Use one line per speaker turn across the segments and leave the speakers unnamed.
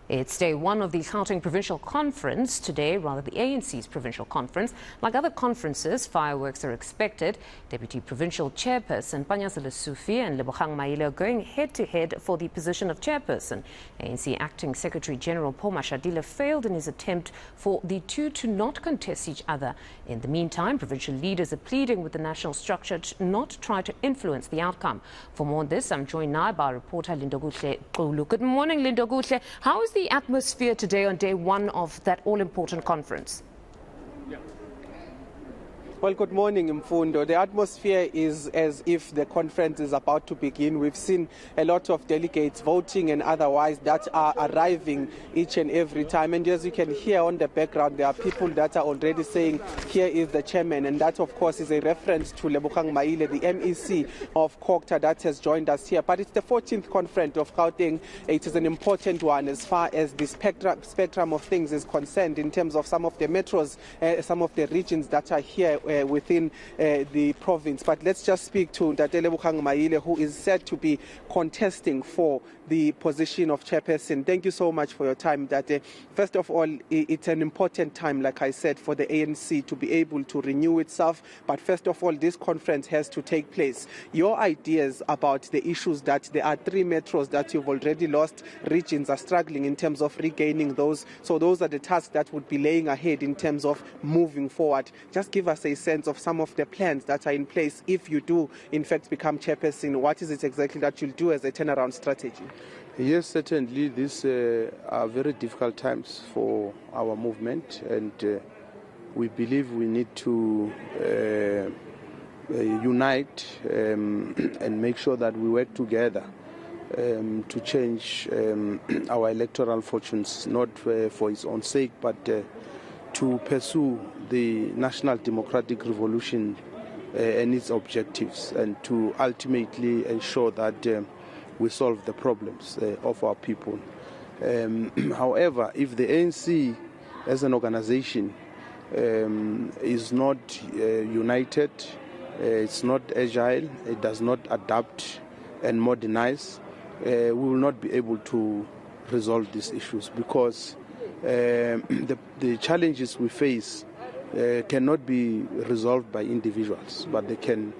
It's day one of the Gauteng Provincial Conference today, rather the ANC's Provincial Conference. Like other conferences, fireworks are expected. Deputy Provincial Chairperson Panyaza Lesufi and Lebogang Maile are going head-to-head for the position of Chairperson. ANC Acting Secretary General Paul Mashadile failed in his attempt for the two to not contest each other. In the meantime, provincial leaders are pleading with the national structure to not try to influence the outcome. For more on this, I'm joined now by reporter Lindokuhle Xulu. Good morning, Lindokuhle. How is the atmosphere today on day one of that all-important conference?
Well, good morning, Mfundo. The atmosphere is as if the conference is about to begin. We've seen a lot of delegates voting and otherwise that are arriving each and every time. And as you can hear on the background, there are people that are already saying, here is the chairman. And that, of course, is a reference to Lebogang Maile, the MEC of Kokta that has joined us here. But it's the 14th conference of Gauteng. It is an important one as far as the spectrum of things is concerned in terms of some of the metros, some of the regions that are here within the province. But let's just speak to Lebogang Maile, who is said to be contesting for the position of chairperson. Thank you so much for your time, Date. First of all, it's an important time, like I said, for the ANC to be able to renew itself. But first of all, this conference has to take place. Your ideas about the issues that there are 3 metros that you've already lost, regions are struggling in terms of regaining those. So those are the tasks that would be laying ahead in terms of moving forward. Just give us a sense of some of the plans that are in place. If you do, in fact, become chairperson, what is it exactly that you'll do as a turnaround strategy?
Yes, certainly. These are very difficult times for our movement, and we believe we need to unite and make sure that we work together to change our electoral fortunes, not for its own sake, but to pursue the national democratic revolution and its objectives, and to ultimately ensure that we solve the problems of our people. However, if the ANC as an organization is not united, it's not agile, it does not adapt and modernize, we will not be able to resolve these issues, because the challenges we face cannot be resolved by individuals, but they can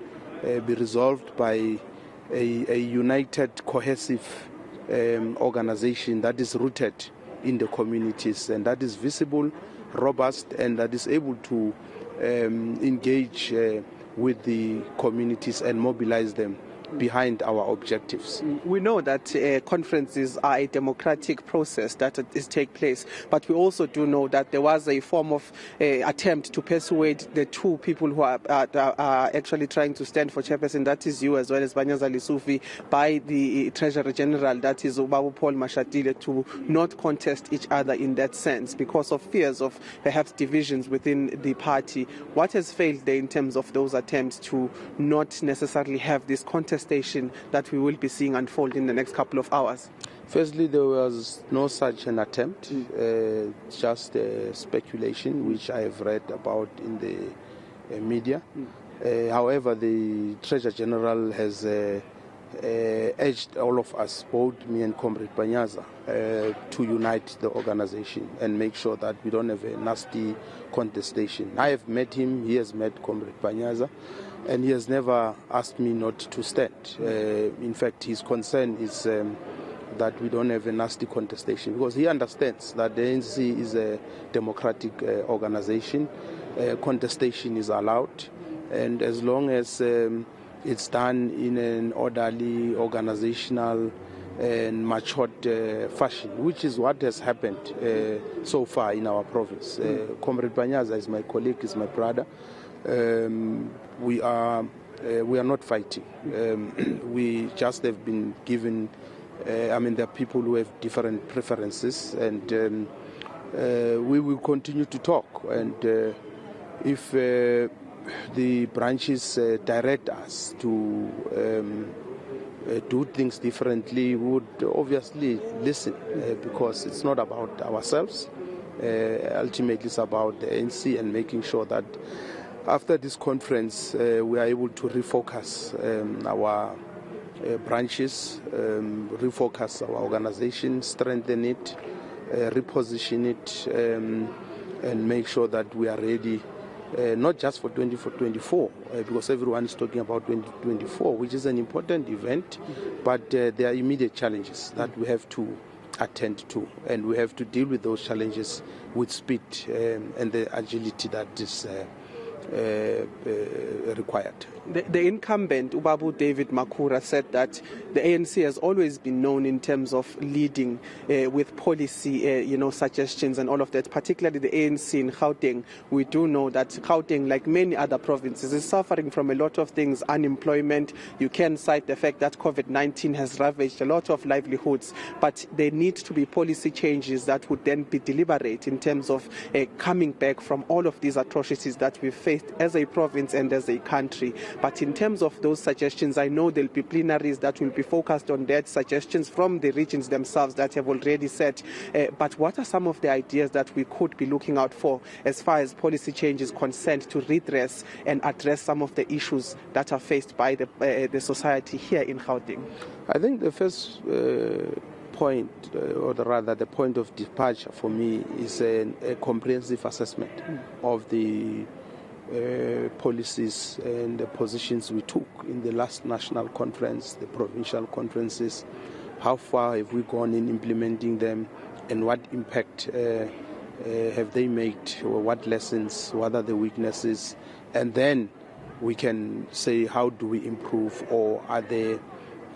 be resolved by a united, cohesive organization that is rooted in the communities and that is visible, robust, and that is able to engage with the communities and mobilize them behind our objectives.
We know that conferences are a democratic process that is take place, but we also do know that there was a form of attempt to persuade the 2 people who are actually trying to stand for chairperson, that is you as well as Panyaza Lesufi, by the Treasurer General, that is Paul Mashadile, to not contest each other in that sense because of fears of perhaps divisions within the party. What has failed there in terms of those attempts to not necessarily have this contestation that we will be seeing unfold in the next couple of hours?
Firstly, there was no such an attempt, just speculation, which I have read about in the media. However, the Treasurer General has urged all of us, both me and Comrade Panyaza, to unite the organization and make sure that we don't have a nasty contestation. I have met him, he has met Comrade Panyaza, and he has never asked me not to stand. In fact, his concern is that we don't have a nasty contestation, because he understands that the ANC is a democratic organization. Contestation is allowed, and as long as it's done in an orderly, organizational and matured fashion, which is what has happened so far in our province. Comrade Panyaza is my colleague, is my brother. We are not fighting. We just have been given, there are people who have different preferences, and we will continue to talk. And if the branches direct us to do things differently, we would obviously listen, because it's not about ourselves. Ultimately, it's about the ANC and making sure that after this conference we are able to refocus our branches, refocus our organization, strengthen it, reposition it and make sure that we are ready, not just for 2024, because everyone is talking about 2024, which is an important event, but there are immediate challenges that we have to attend to, and we have to deal with those challenges with speed and the agility that is required.
The incumbent, Ubabu David Makura, said that the ANC has always been known in terms of leading with policy, suggestions and all of that, particularly the ANC in Gauteng. We do know that Gauteng, like many other provinces, is suffering from a lot of things, unemployment. You can cite the fact that COVID-19 has ravaged a lot of livelihoods, but there need to be policy changes that would then be deliberate in terms of coming back from all of these atrocities that we've faced as a province and as a country. But in terms of those suggestions, I know there'll be plenaries that will be focused on that, suggestions from the regions themselves that have already said. But what are some of the ideas that we could be looking out for as far as policy change is concerned to redress and address some of the issues that are faced by the society here in Gauteng?
I think the first point, or rather the point of departure for me, is a comprehensive assessment of the policies and the positions we took in the last national conference, the provincial conferences. How far have we gone in implementing them, and what impact have they made, or what lessons, what are the weaknesses, and then we can say how do we improve, or are there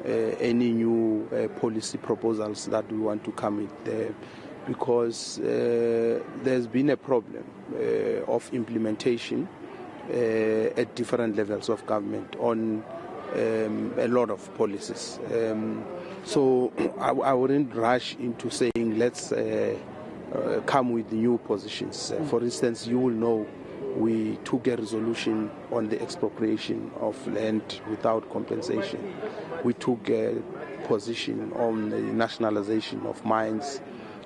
any new policy proposals that we want to come with, because there's been a problem of implementation at different levels of government on a lot of policies. So I wouldn't rush into saying let's come with new positions. For instance, you will know we took a resolution on the expropriation of land without compensation. We took a position on the nationalization of mines,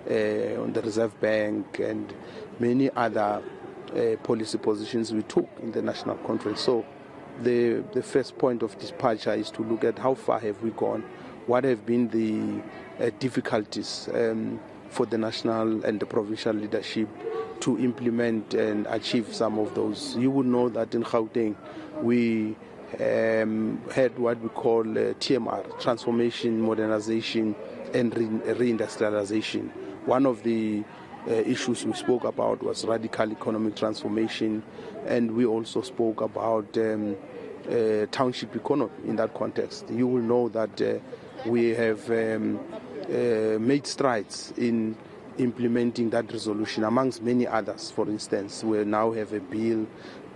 on the Reserve Bank, and many other policy positions we took in the national conference. So the first point of departure is to look at how far have we gone, what have been the difficulties for the national and the provincial leadership to implement and achieve some of those. You would know that in Gauteng we had what we call TMR, transformation, modernization and reindustrialization. One of the issues we spoke about was radical economic transformation, and we also spoke about township economy in that context. You will know that we have made strides in implementing that resolution, amongst many others. For instance, we now have a bill,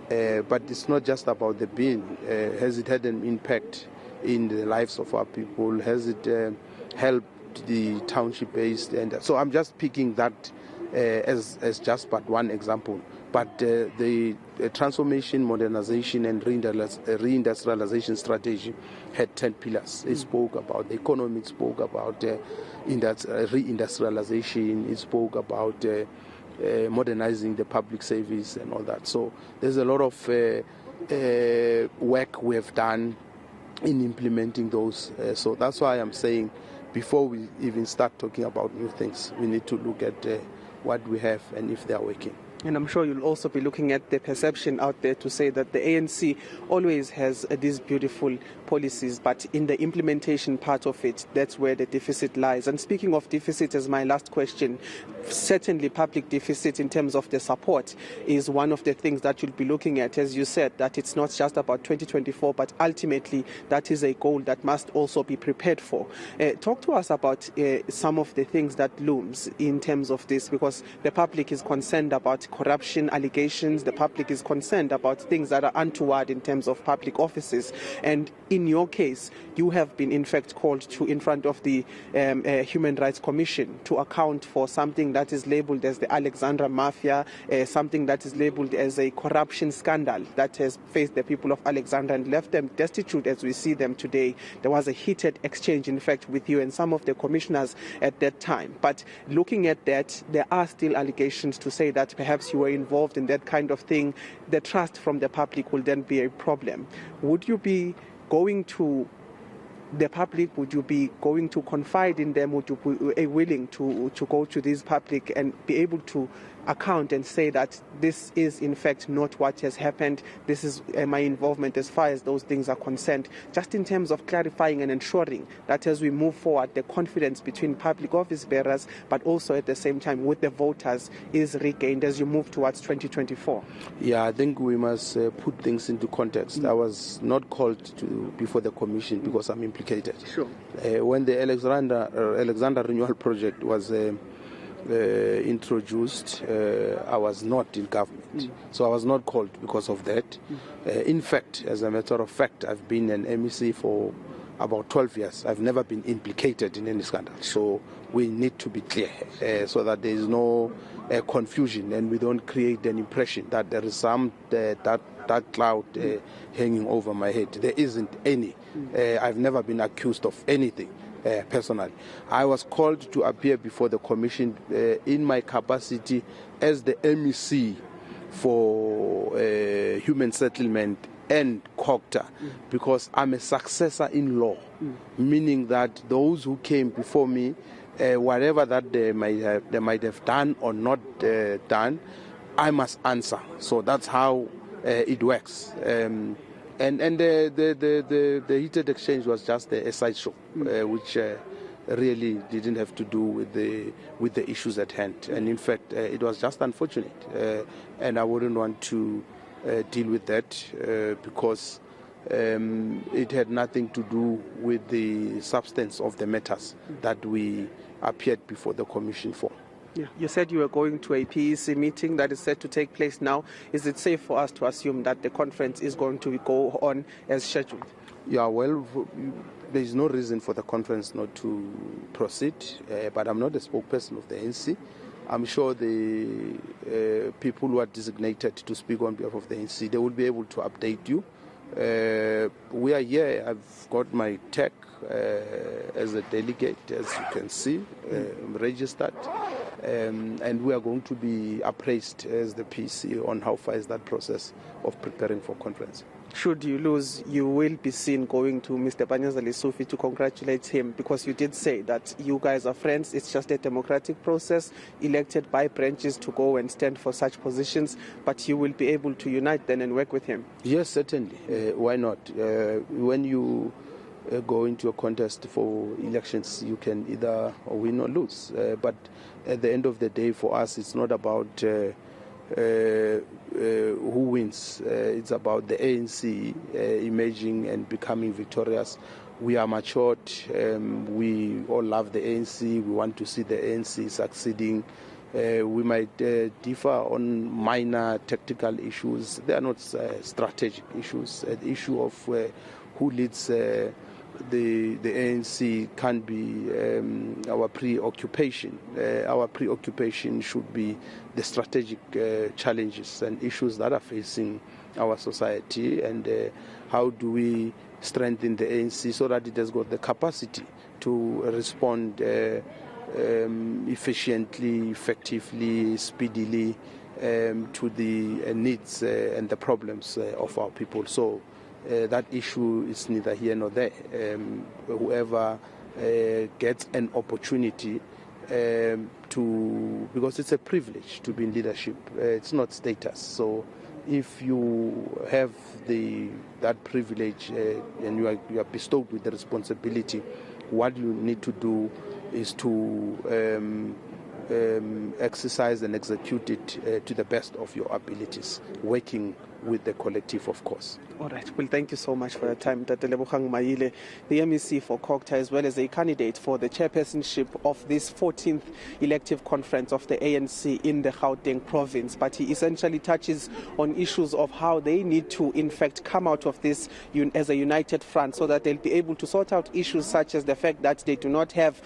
but it's not just about the bill. Has it had an impact in the lives of our people? Has it helped the township-based? And so I'm just picking that as just but one example. But the transformation, modernization and reindustrialization strategy had 10 pillars. It spoke about the economy, it spoke about reindustrialization, it spoke about modernizing the public service and all that. So there's a lot of work we have done in implementing those. So that's why I'm saying before we even start talking about new things, we need to look at what we have and if they are working.
And I'm sure you'll also be looking at the perception out there to say that the ANC always has these beautiful policies, but in the implementation part of it, that's where the deficit lies. And speaking of deficit, as my last question, certainly public deficit in terms of the support is one of the things that you'll be looking at. As you said, that it's not just about 2024, but ultimately that is a goal that must also be prepared for. Talk to us about some of the things that looms in terms of this, because the public is concerned about corruption allegations. The public is concerned about things that are untoward in terms of public offices. And in your case, you have been in fact called to in front of the Human Rights Commission to account for something that is labelled as the Alexandra Mafia, something that is labelled as a corruption scandal that has faced the people of Alexandra and left them destitute as we see them today. There was a heated exchange, in fact, with you and some of the commissioners at that time. But looking at that, there are still allegations to say that perhaps you were involved in that kind of thing. The trust from the public will then be a problem. Would you be going to the public? Would you be going to confide in them? Would you be willing to go to this public and be able to account and say that this is in fact not what has happened, this is my involvement as far as those things are concerned, just in terms of clarifying and ensuring that as we move forward, the confidence between public office bearers but also at the same time with the voters is regained as you move towards 2024?
Yeah, I think we must put things into context. I was not called to before the commission because I'm implicated.
Sure.
When the Alexander Renewal Project was introduced, I was not in government, so I was not called because of that. In fact, as a matter of fact, I've been an MEC for about 12 years. I've never been implicated in any scandal, so we need to be clear so that there is no confusion and we don't create an impression that there is some dark cloud hanging over my head. There isn't any. I've never been accused of anything. Personally, I was called to appear before the commission in my capacity as the MEC for human settlement and COGTA because I'm a successor in law, meaning that those who came before me, whatever that they might have done or not done, I must answer. So that's how it works. And the heated exchange was just a sideshow, which really didn't have to do with the issues at hand. And in fact, it was just unfortunate, and I wouldn't want to deal with that because it had nothing to do with the substance of the matters that we appeared before the commission for.
Yeah. You said you were going to a PEC meeting that is set to take place now. Is it safe for us to assume that the conference is going to go on as scheduled? Yeah, well, there is no reason for the conference not to proceed, but I'm not the spokesperson of the ANC. I'm sure the people who are designated to speak on behalf of the ANC, they will be able to update you. We are here. I've got my tag as a delegate, as you can see, registered. And we are going to be appraised as the PC on how far is that process of preparing for conference. Should you lose, you will be seen going to Mr. Lesufi to congratulate him because you did say that you guys are friends. It's just a democratic process elected by branches to go and stand for such positions, but you will be able to unite then and work with him. Yes, certainly. Why not? When you go into a contest for elections, you can either win or lose. But at the end of the day, for us, it's not about who wins. It's about the ANC emerging and becoming victorious. We are matured. We all love the ANC. We want to see the ANC succeeding. We might differ on minor tactical issues. They are not strategic issues. The issue of who leads the ANC can't be our preoccupation. Our preoccupation should be the strategic challenges and issues that are facing our society, and how do we strengthen the ANC so that it has got the capacity to respond efficiently, effectively, speedily to the needs and the problems of our people. So that issue is neither here nor there. Whoever gets an opportunity because it's a privilege to be in leadership. It's not status. So if you have that privilege and you are bestowed with the responsibility, what you need to do is to exercise and execute it to the best of your abilities, working with the collective, of course. All right. Well, thank you so much for your time, Tate Lebogang Maile, the MEC for COGTA, as well as a candidate for the chairpersonship of this 14th elective conference of the ANC in the Gauteng province. But he essentially touches on issues of how they need to, in fact, come out of this as a united front so that they'll be able to sort out issues such as the fact that they do not have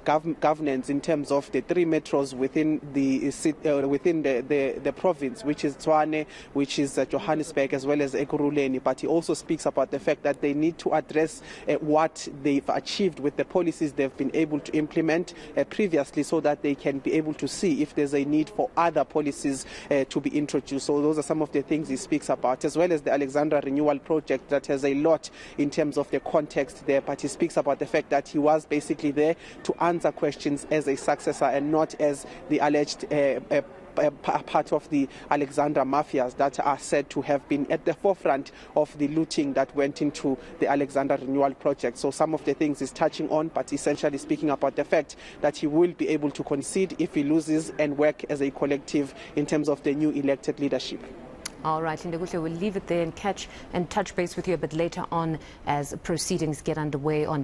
governance in terms of the three metros within the province, which is Tshwane, which is Johannesburg, Johannesburg as well as Ekurhuleni, but he also speaks about the fact that they need to address what they've achieved with the policies they've been able to implement previously, so that they can be able to see if there's a need for other policies to be introduced. So those are some of the things he speaks about, as well as the Alexandra Renewal Project that has a lot in terms of the context there, but he speaks about the fact that he was basically there to answer questions as a successor and not as the alleged part of the Alexandra mafias that are said to have been at the forefront of the looting that went into the Alexandra Renewal Project. So some of the things he's touching on, but essentially speaking about the fact that he will be able to concede if he loses and work as a collective in terms of the new elected leadership.
All right, Lindokuhle, we'll leave it there and touch base with you a bit later on as proceedings get underway on